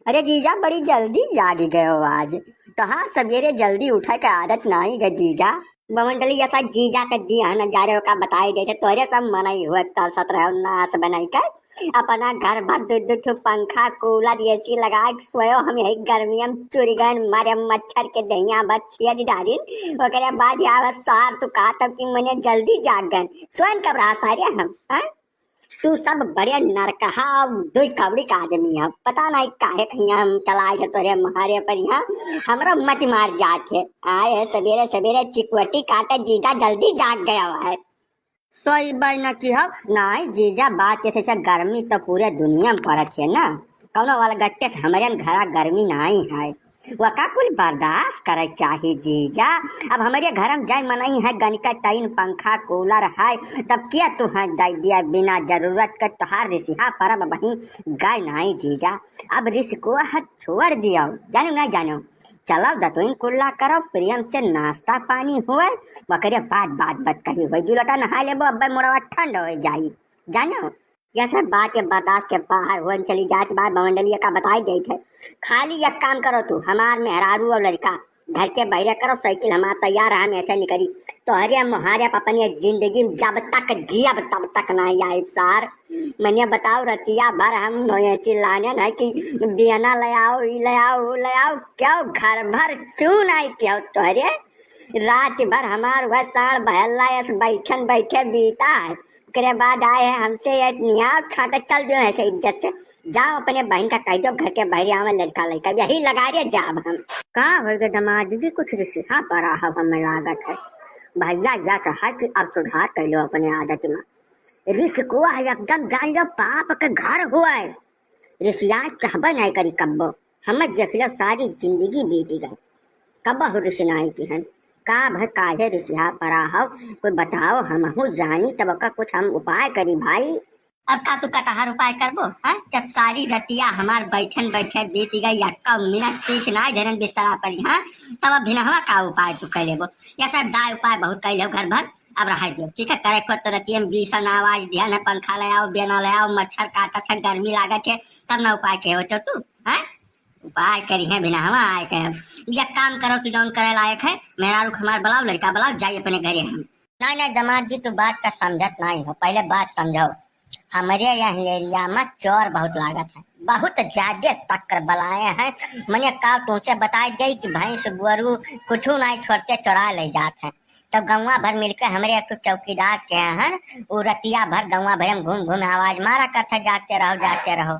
अरे जीजा बड़ी जल्दी जागी गए हो आज। तो हाँ, सवेरे जल्दी उठे के आदत नहीं गए जीजा। बमंडली ऐसा जीजा के दिया नजारे का बताई देते तोरे सब मनई हुए तरसत रहे नाश बनाई कर अपना घर भर दो दो पंखा कूलर एसी लगा के सोयो। हम यही गर्मियों में चुरीगन मारे मच्छर के दहिया बचिया दिदारिन ओकरे बाद आवे सार तू कहा तब कि मने जल्दी जाग गन स्वयं कब सारे हम हैं। तू सब बड़े नरकहा दुई कवड़ी का आदमी है। पता नहीं काहे कहीं हम चलाए थे तोरे महारे पर यहाँ हमरा मत मार जाते आए है सवेरे सवेरे चिकवटी काटे जीजा जल्दी जाग गया है। सोई बाई न की हो नहीं जीजा बात जैसे गर्मी तो पूरे दुनिया में पड़त है ना। कौनो वाला गट्टे से हमारे घर गर्मी नहीं है वका कुल बर्दाश्त करे चाहिए जीजा। अब हमारे घर में जाय मनई है गनिका तीन पंखा कूलर है तब क्या तू है दे दिया बिना जरूरत का तुहार रिसिहा पर वही गाय नहीं जीजा। अब रिस को हाथ छोड़ दिया जानो ना जानो चलो दतुइन कुल्ला करो प्रेम से नाश्ता पानी हुए बकरे बात कही हुई दू लोटा नहा लेबो अब मोरवा ठंड हो जाई जानो। यह सब बात के बर्दाश्त के बाहर हो चली जात बात बमंडलिया का बताई गई थे। खाली एक काम करो तू हमार मेहरारू और लड़का घर के बहरे करो साइकिल हमार तैयार है हम ऐसे नहीं करी तो हरे मुहारे अपनी जिंदगी में जब तक जियब तब तक नहीं आए सार। मैंने बताओ रतिया भर हम चिल्लाने न कि बियाना ले आओ ले आओ ले आओ क्यों घर भर क्यों नहीं क्यों तोहरे रात भर हमार वह साड़ बहल्ला बैठन बैठे बीता है। उसके बाद आए हैं हमसे यहाँ छाटा चल जो ऐसे इज्जत से जाओ अपने बहन का कह दो घर के बहरे आवे लड़का लड़का यही लगा रहे जाब हम कहा हो गए दमाद दीदी कुछ रिश्ता पड़ा हो हमें लागत है भैया यह है कि अब सुधार कर लो अपने आदत में। रिश को एकदम जान लो पाप के घर हुआ है रिशिया चाहबे नहीं करी कब्बो हमें देख लो सारी जिंदगी बीती गई कब्बो हो रिश नहीं की है का भर काहे रिसिहा पड़ा हो कोई बताओ हम जानी तब का कुछ हम उपाय करी भाई। अब का तू कटहर उपाय करबो है जब सारी रतिया हमार बैठन बैठे बीत गई अक्का मिनट पीछ ना धरन बिस्तरा पर यहाँ तब अब भिनहवा का उपाय तू कर लेबो या सब दाय उपाय बहुत कर लो घर भर अब रह दो ठीक है करे खुद तो रतिया में बीसन आवाज दिया न पंखा ले आओ बेना ले आओ मच्छर काटत है गर्मी लागत है तब न उपाय के होते तू है उपाय करी है बिना हवा आए कहे या काम करो तू जौन करे लायक है मेरा रुख हमार बुलाओ लड़का बुलाओ जाइए अपने घरे हम नहीं दमाद जी तू बात का समझत नहीं हो पहले बात समझो। हमारे यहाँ एरिया में चोर बहुत लागत है बहुत ज्यादा टक्कर बलाए हैं मैंने का तुमसे बताई गई कि भैंस गुरु कुछ नहीं छोड़ते चुरा ले जाते हैं तब गौवा भर मिलकर हमारे एक चौकीदार के हैं वो रतिया भर गौवा भर में घूम घूम आवाज मारा करता जागते रहो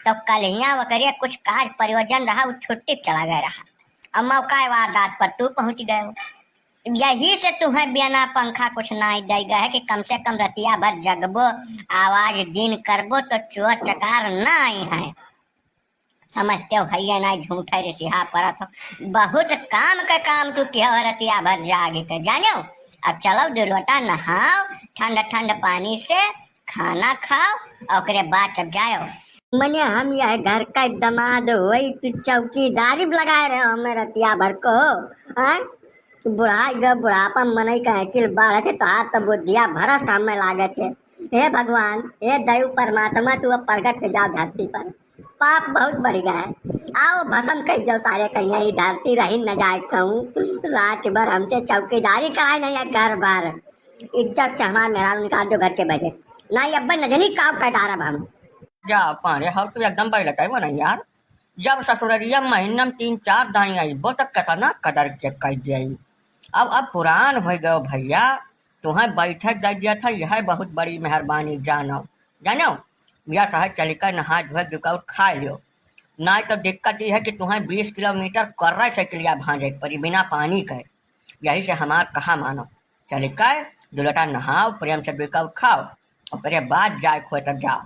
तो कल यहाँ वकरे कुछ कार्य प्रयोजन रहा वो छुट्टी चला गया रहा अब मौका वारदात पर तू पहुंच गए यही से तुम्हें बिना पंखा कुछ नहीं देगा है कि कम से कम रतिया भर जगबो आवाज दिन करबो तो चोर चकार नहीं है समझते हो भैया ना झूठे रिसिहा पर तो बहुत काम का काम तू किया रतिया भर जागे कर जानो। अब चलो दो लोटा नहाओ ठंड पानी से खाना खाओ और बाद तब जाओ मने हम यह घर का दमाद वही तू चौकीदारी लगाए रहे हो मेरे रतिया भर को बुढ़ापा मनई का अकिल बाढ़ थे तो हाथ तो बुद्धिया भरस हमें लागे थे। हे भगवान हे दैव परमात्मा तू अब प्रगट हो जाओ धरती पर पाप बहुत बढ़ गया है आओ भसम कह जाओ तारे कहीं यही धरती रही न जाए कहूँ रात भर हमसे चौकीदारी कराए नहीं है घर भर इज्जत से हमारा मेरा निकाल दो घर के बजे नहीं अब नजनी काव कटा रहा हम जा पारे हम तो एकदम बैल टाइम ना यार जब ससुररिया महीना में 3-4 दाई आई वो तक कथा ना कदर के कह दिया अब पुरान हो गए भैया तुम्हें बैठक दे दिया था यह बहुत बड़ी मेहरबानी जानो यह शहर चलिका नहा धोए दुकाउट खा लियो ना तो दिक्कत ये है कि तुम्हें 20 किलोमीटर कर रहे से क्लिया भांजे पड़ी बिना पानी के यही से हमार कहा मानो चलिका दुलटा नहाओ प्रेम से दुकाउट खाओ और बाद जाए खो तब जाओ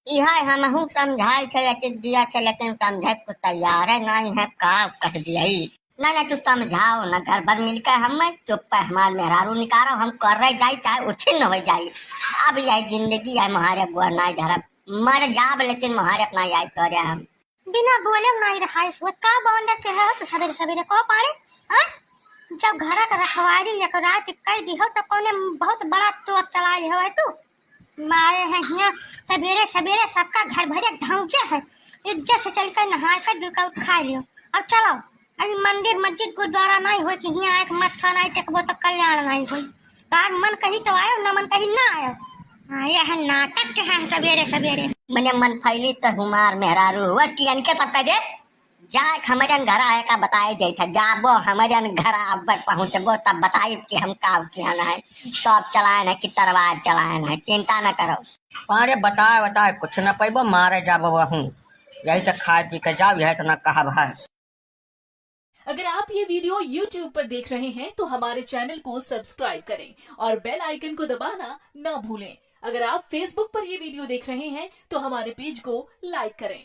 यह हम समझाए थे दिया से लेकिन समझे को तैयार है नहीं है का कह दिया ना तू समझाओ ना घर भर मिलकर हम चुप है हमारे मेहरारू निकालो हम कर रहे जाए चाहे उछिन्न हो जाए अब यह जिंदगी है मुहारे बुआ ना धरब मर जाब लेकिन मुहारे अपना याद कर हम बिना बोले नहीं रहा इस वक्त का बॉन्ड के है तो सवेरे सवेरे को पारे हां जब घर का रखवारी एक रात कई दी हो तो कोने बहुत बड़ा तो चला ले हो तू मारे हैं यहाँ सवेरे सवेरे सबका घर भरे ढांचे है इज्जत से चल कर नहा कर दुका खा लियो। अब चलो, अभी मंदिर मस्जिद गुरुद्वारा नहीं हो कि यहाँ एक मत खाना टेकबो तो कल्याण नहीं हो। तार मन कहीं तो आयो, न मन कहीं ना आयो। आया है नाटक के है सवेरे सवेरे। मने मन फैली तो हुमार मेहरारू बस की अनके सब कह दे जाए हमरन घर आए का बताए दे था जाबो हमरन घर अब पहुंचबो तब बताई कि हम का किया है सब चलाए ना कि तरवार चलाए ना, चिंता न करो। पारे बताए कुछ न पैबो मारे जाबो वहूँ यही से खाए पी के जाओ यही तो न कहब है। अगर आप ये वीडियो YouTube पर देख रहे हैं तो हमारे चैनल को सब्सक्राइब करें और बेल आइकन को दबाना ना भूलें। अगर आप Facebook पर ये वीडियो देख रहे हैं तो हमारे पेज को लाइक करें।